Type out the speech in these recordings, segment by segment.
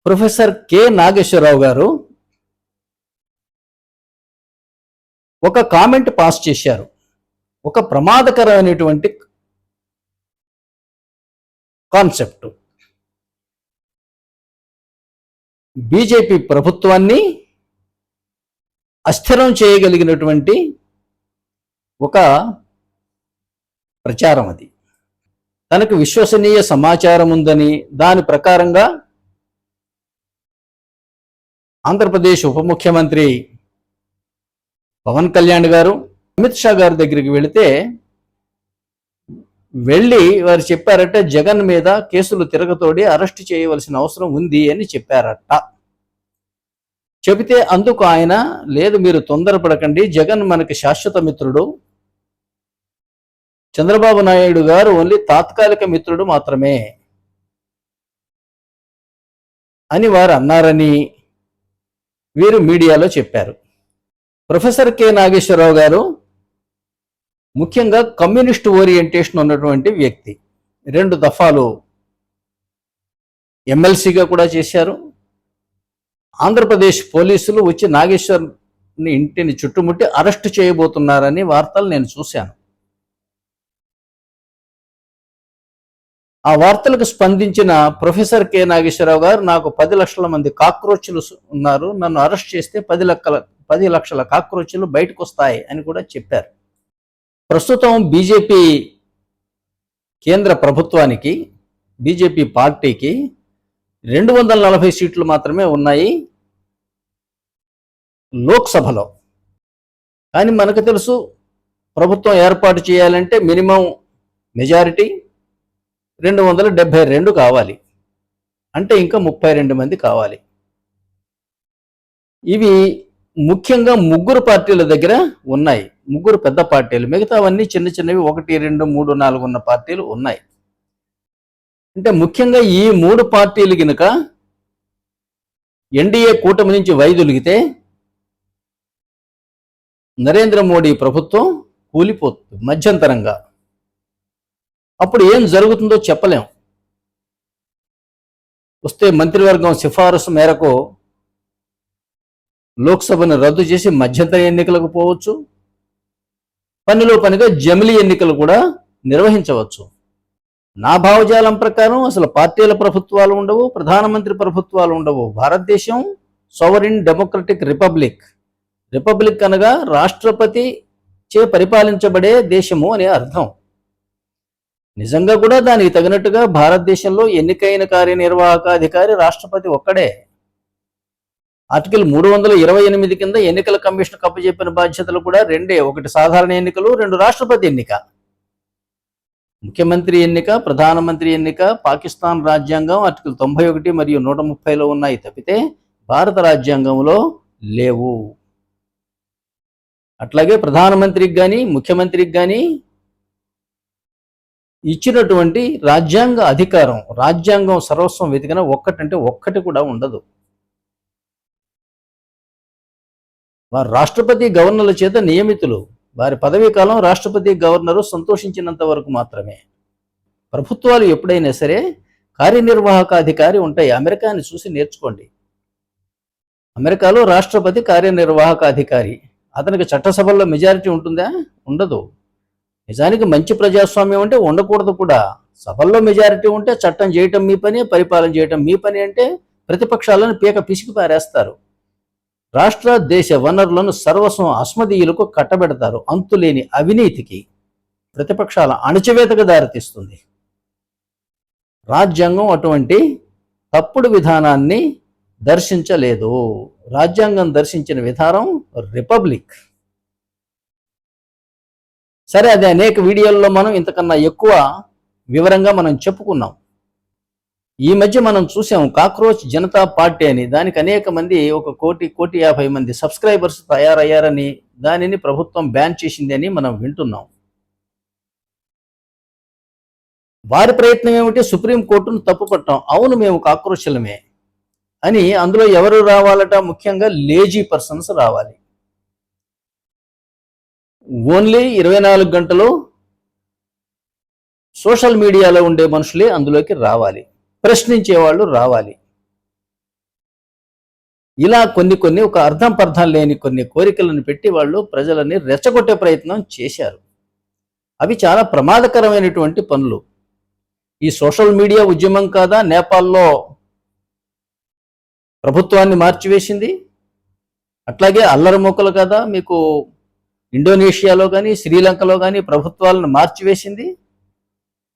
Professor K Nageswararao గారు ఒక comment pass చేశారు. ఒక ప్రమాదకరమైనటువంటి కాన్సెప్ట్. బీజేపీ ప్రభుత్వాన్ని అస్థిరం చేయగలిగినటువంటి ఒక ప్రచారం అది. తనకు విశ్వసనీయ సమాచారం ఉందని దాని ప్రకారంగా ఆంధ్రప్రదేశ్ ఉప ముఖ్యమంత్రి పవన్ కళ్యాణ్ గారు అమిత్ షా గారి దగ్గరికి వెళ్ళి వారు చెప్పారట, జగన్ మీద కేసులు తిరగతోడి అరెస్ట్ చేయవలసిన అవసరం ఉంది అని చెప్పారట. చెబితే అందుకు ఆయన, లేదు మీరు తొందరపడకండి, జగన్ మనకి శాశ్వత మిత్రుడు, చంద్రబాబు నాయుడు గారు ఓన్లీ తాత్కాలిక మిత్రుడు మాత్రమే అని వారు అన్నారని వీరు మీడియాలో చెప్పారు. ప్రొఫెసర్ కె నాగేశ్వరరావు గారు ముఖ్యంగా కమ్యూనిస్ట్ ఓరియంటేషన్ ఉన్నటువంటి వ్యక్తి. 2 దఫాలు ఎమ్మెల్సీగా కూడా చేశారు. ఆంధ్రప్రదేశ్ పోలీసులు వచ్చి నాగేశ్వర్ని ఇంటిని చుట్టుముట్టి అరెస్టు చేయబోతున్నారని వార్తలు నేను చూశాను. ఆ వార్తలకు స్పందించిన ప్రొఫెసర్ కె నాగేశ్వరరావు గారు, నాకు 10 లక్షల మంది కాక్రోచ్లు ఉన్నారు, నన్ను అరెస్ట్ చేస్తే 10 లక్షల కాక్రోచ్లు బయటకు వస్తాయి అని కూడా చెప్పారు. ప్రస్తుతం బీజేపీ కేంద్ర ప్రభుత్వానికి, బీజేపీ పార్టీకి 240 సీట్లు మాత్రమే ఉన్నాయి లోక్సభలో. కానీ మనకు తెలుసు, ప్రభుత్వం ఏర్పాటు చేయాలంటే మినిమం మెజారిటీ 272 కావాలి, అంటే ఇంకా 32 మంది కావాలి. ఇవి ముఖ్యంగా 3 పార్టీల దగ్గర ఉన్నాయి, 3 పెద్ద పార్టీలు, మిగతావన్నీ చిన్న చిన్నవి 1, 2, 3, 4 ఉన్న పార్టీలు ఉన్నాయి. అంటే ముఖ్యంగా ఈ 3 పార్టీలు కనుక ఎన్డీఏ కూటమి నుంచి వైదొలిగితే నరేంద్ర మోడీ ప్రభుత్వం కూలిపోతుంది మధ్యంతరంగా. అప్పుడు ఏం జరుగుతుందో చెప్పలేం. వస్తే మంత్రివర్గం సిఫారసు మేరకు లోక్సభను రద్దు చేసి మధ్యంతర ఎన్నికలకు పోవచ్చు, పనిలో పనిగా జమిలీ ఎన్నికలు కూడా నిర్వహించవచ్చు. నా భావజాలం ప్రకారం అసలు పార్టీల ప్రభుత్వాలు ఉండవు, ప్రధానమంత్రి ప్రభుత్వాలు ఉండవు. భారతదేశం సోవరిన్ డెమోక్రటిక్ రిపబ్లిక్. రిపబ్లిక్ అనగా రాష్ట్రపతి చే పరిపాలించబడే దేశము అనే అర్థం. నిజంగా కూడా దానికి తగినట్టుగా భారతదేశంలో ఎన్నికైన కార్యనిర్వాహకాధికారి రాష్ట్రపతి ఒక్కడే. ఆర్టికల్ 328 కింద ఎన్నికల కమిషన్ కప్పచెప్పిన బాధ్యతలు కూడా 2, ఒకటి సాధారణ ఎన్నికలు, 2 రాష్ట్రపతి ఎన్నిక. ముఖ్యమంత్రి ఎన్నిక, ప్రధానమంత్రి ఎన్నిక పాకిస్తాన్ రాజ్యాంగం ఆర్టికల్ 91 మరియు 130లో ఉన్నాయి తప్పితే భారత రాజ్యాంగంలో లేవు. అట్లాగే ప్రధానమంత్రికి కానీ ముఖ్యమంత్రికి కానీ ఇచ్చినటువంటి రాజ్యాంగ అధికారం, రాజ్యాంగం సర్వస్వం వెతికిన ఒక్కటంటే ఒక్కటి కూడా ఉండదు. వారు రాష్ట్రపతి గవర్నర్ల చేత నియమితులు. వారి పదవీ కాలం రాష్ట్రపతి గవర్నరు సంతోషించినంత వరకు మాత్రమే. ప్రభుత్వాలు ఎప్పుడైనా సరే కార్యనిర్వాహక అధికారి ఉంటాయి. అమెరికాని చూసి నేర్చుకోండి. అమెరికాలో రాష్ట్రపతి కార్యనిర్వాహక అధికారి. అతనికి చట్టసభల్లో మెజారిటీ ఉంటుందా? ఉండదు. నిజానికి మంచి ప్రజాస్వామ్యం అంటే ఉండకూడదు కూడా. సభల్లో మెజారిటీ ఉంటే చట్టం చేయటం మీ పని, పరిపాలన చేయటం మీ పని అంటే ప్రతిపక్షాలను పీక పిసికి పారేస్తారు. రాష్ట్ర దేశ వనరులను సర్వస్వం అస్మదీయులకు కట్టబెడతారు. అంతులేని అవినీతికి, ప్రతిపక్షాల అణచివేతకు దారితీస్తుంది. రాజ్యాంగం అటువంటి తప్పుడు విధానాన్ని దర్శించలేదు. రాజ్యాంగం దర్శించిన విధానం రిపబ్లిక్. సరే, అది అనేక వీడియోల్లో మనం ఇంతకన్నా ఎక్కువ వివరంగా మనం చెప్పుకున్నాం. ఈ మధ్య మనం చూసాం కాక్రోచ్ జనతా పార్టీ అని. దానికి అనేక మంది, 1,50,00,000 మంది సబ్స్క్రైబర్స్ తయారయ్యారని, దానిని ప్రభుత్వం బ్యాన్ చేసింది అని మనం వింటున్నాం. వారి ప్రయత్నం ఏమిటి? సుప్రీంకోర్టును తప్పుపట్టడం. అవును, మేము కాక్రోచ్లమే అని. అందులో ఎవరు రావాలట? ముఖ్యంగా లేజీ పర్సన్స్ రావాలి. ఓన్లీ 24 గంటలు సోషల్ మీడియాలో ఉండే మనుషులే అందులోకి రావాలి, ప్రశ్నించేవాళ్ళు రావాలి. ఇలా కొన్ని కొన్ని ఒక అర్థం పర్థం లేని కొన్ని కోరికలను పెట్టి వాళ్ళు ప్రజలని రెచ్చగొట్టే ప్రయత్నం చేశారు. అవి చాలా ప్రమాదకరమైనటువంటి పనులు. ఈ సోషల్ మీడియా ఉద్యమం కాదా నేపాల్లో ప్రభుత్వాన్ని మార్చివేసింది? అట్లాగే అల్లరిమూకలు కదా మీకు ఇండోనేషియాలో కానీ శ్రీలంకలో కానీ ప్రభుత్వాలను మార్చివేసింది?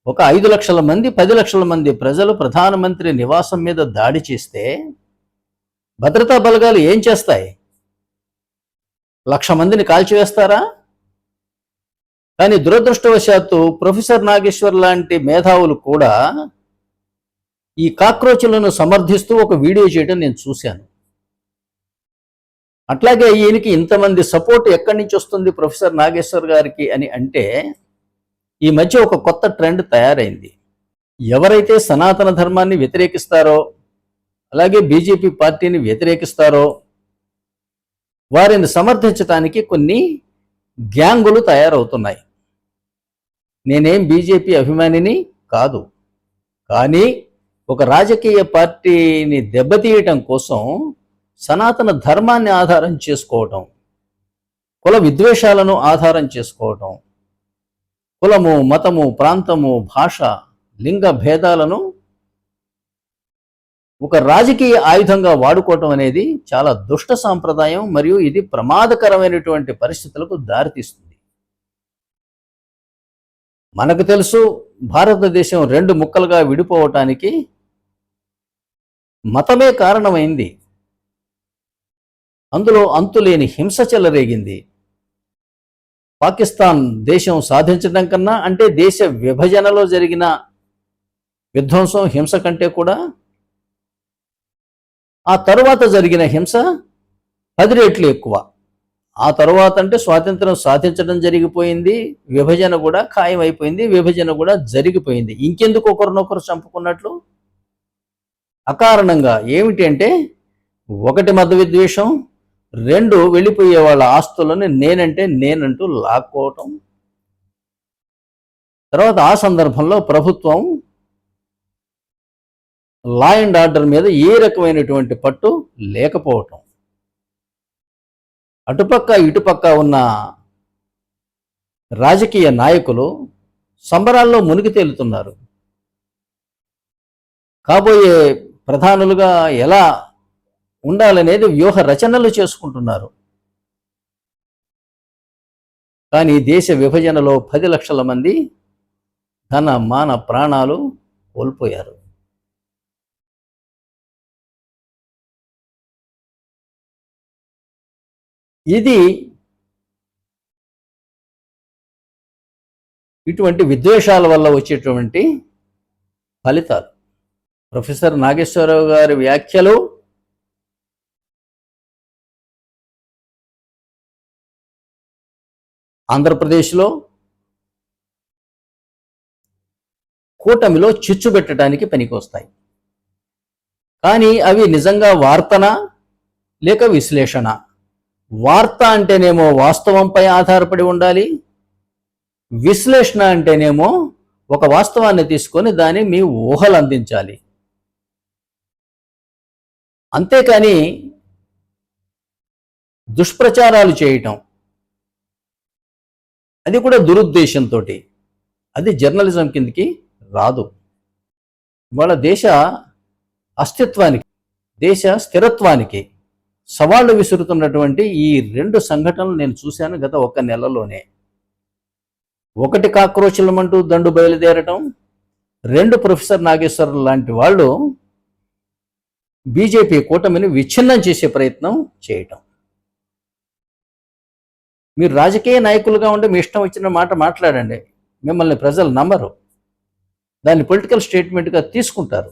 ఒక 5 లక్షల మంది 10 లక్షల మంది ప్రజలు ప్రధానమంత్రి నివాసం మీద దాడి చేస్తే భద్రతా బలగాలు ఏం చేస్తాయి? 1,00,000 మందిని కాల్చివేస్తారా? కానీ దురదృష్టవశాత్తు ప్రొఫెసర్ నాగేశ్వర్ లాంటి మేధావులు కూడా ఈ కాక్రోచ్లను సమర్థిస్తూ ఒక వీడియో చేయడం నేను చూశాను. అట్లాగే ఈయనకి ఇంతమంది సపోర్ట్ ఎక్కడి నుంచి వస్తుంది ప్రొఫెసర్ నాగేశ్వర్ గారికి అని అంటే, ఈ మధ్య ఒక కొత్త ట్రెండ్ తయారైంది. ఎవరైతే సనాతన ధర్మాన్ని వ్యతిరేకిస్తారో, అలాగే బీజేపీ పార్టీని వ్యతిరేకిస్తారో వారిని సమర్థించడానికి కొన్ని గ్యాంగులు తయారవుతున్నాయి. నేనేం బీజేపీ అభిమానిని కాదు, కానీ ఒక రాజకీయ పార్టీని దెబ్బతీయటం కోసం సనాతన ధర్మాన్ని ఆధారం చేసుకోవటం, కుల విద్వేషాలను ఆధారం చేసుకోవటం, కులము మతము ప్రాంతము భాష లింగ భేదాలను ఒక రాజకీయ ఆయుధంగా వాడుకోవటం అనేది చాలా దుష్ట సాంప్రదాయం. మరియు ఇది ప్రమాదకరమైనటువంటి పరిస్థితులకు దారితీస్తుంది. మనకు తెలుసు, భారతదేశం 2 ముక్కలుగా విడిపోవటానికి మతమే కారణమైంది. అందులో అంతులేని హింస చెలరేగింది. పాకిస్తాన్ దేశం సాధించడం కన్నా, అంటే దేశ విభజనలో జరిగిన విధ్వంసం హింస కంటే కూడా ఆ తరువాత జరిగిన హింస 10 రెట్లు ఎక్కువ. ఆ తరువాత అంటే స్వాతంత్రం సాధించడం జరిగిపోయింది, విభజన కూడా ఖాయమైపోయింది, విభజన కూడా జరిగిపోయింది. ఇంకెందుకు ఒకరినొకరు చంపుకున్నట్లు? అకారణంగా. ఏమిటి అంటే, 1 మత విద్వేషం, 2 వెళ్ళిపోయే వాళ్ళ ఆస్తులను నేనంటే నేనంటూ లాక్కోవటం. తర్వాత ఆ సందర్భంలో ప్రభుత్వం లా అండ్ ఆర్డర్ మీద ఏ రకమైనటువంటి పట్టు లేకపోవటం. అటుపక్క ఇటుపక్క ఉన్న రాజకీయ నాయకులు సంబరాల్లో మునిగి తేలుతున్నారు. కాబోయే ప్రధానులుగా ఎలా ఉండాలనేది వ్యూహ రచనలు చేసుకుంటున్నారు. కానీ దేశ విభజనలో 10 లక్షల మంది ధన మాన ప్రాణాలు కోల్పోయారు. ఇది ఇటువంటి విద్వేషాల వల్ల వచ్చేటువంటి ఫలితాలు. ప్రొఫెసర్ నాగేశ్వరరావు గారి వ్యాఖ్యలు ఆంధ్రప్రదేశ్లో కూటమిలో చిచ్చు పెట్టడానికి పనికొస్తాయి. కానీ అవి నిజంగా వార్తనా లేక విశ్లేషణ? వార్త అంటేనేమో వాస్తవంపై ఆధారపడి ఉండాలి, విశ్లేషణ అంటేనేమో ఒక వాస్తవాన్ని తీసుకొని దాన్ని మీ ఊహలు అందించాలి. అంతేకాని దుష్ప్రచారాలు చేయటం, అది కూడా దురుద్దేశంతో, అది జర్నలిజం కిందకి రాదు. వాళ్ళ దేశ అస్తిత్వానికి, దేశ స్థిరత్వానికి సవాళ్లు విసురుతున్నటువంటి ఈ 2 సంఘటనలు నేను చూశాను గత 1 నెలలోనే. 1 కాక్రోచులమంటూ దండు బయలుదేరటం, 2 ప్రొఫెసర్ నాగేశ్వరరావు లాంటి వాళ్ళు బీజేపీ కూటమిని విచ్ఛిన్నం చేసే ప్రయత్నం చేయటం. మీరు రాజకీయ నాయకులుగా ఉంటే మీ ఇష్టం వచ్చిన మాట మాట్లాడండి, మిమ్మల్ని ప్రజలు నమ్మరు, దాన్ని పొలిటికల్ స్టేట్మెంట్గా తీసుకుంటారు.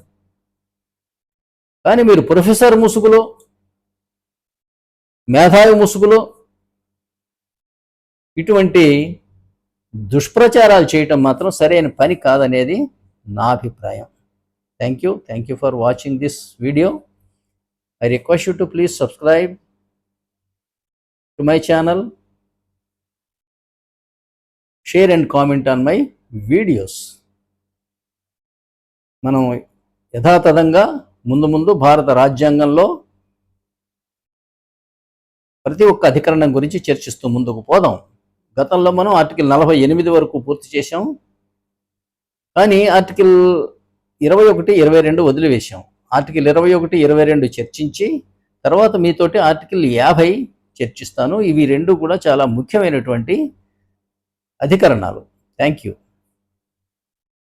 కానీ మీరు ప్రొఫెసర్ ముసుగులో, మేధావి ముసుగులో ఇటువంటి దుష్ప్రచారాలు చేయటం మాత్రం సరైన పని కాదనేది నా అభిప్రాయం. Thank you for watching this video. I request you to please subscribe to my channel, share and comment on my videos. మనం యథాతథంగా ముందు భారత రాజ్యాంగంలో ప్రతి ఒక్క అధికరణం గురించి చర్చిస్తూ ముందుకు పోదాం. గతంలో మనం ఆర్టికల్ 48 వరకు పూర్తి చేశాం, కానీ ఆర్టికల్ 21, 22 వదిలివేశాం. ఆర్టికల్ 21, 22 చర్చించి తర్వాత మీతోటి ఆర్టికల్ 50 చర్చిస్తాను. ఇవి రెండు కూడా చాలా ముఖ్యమైనటువంటి అధికరణాలు. Thank you.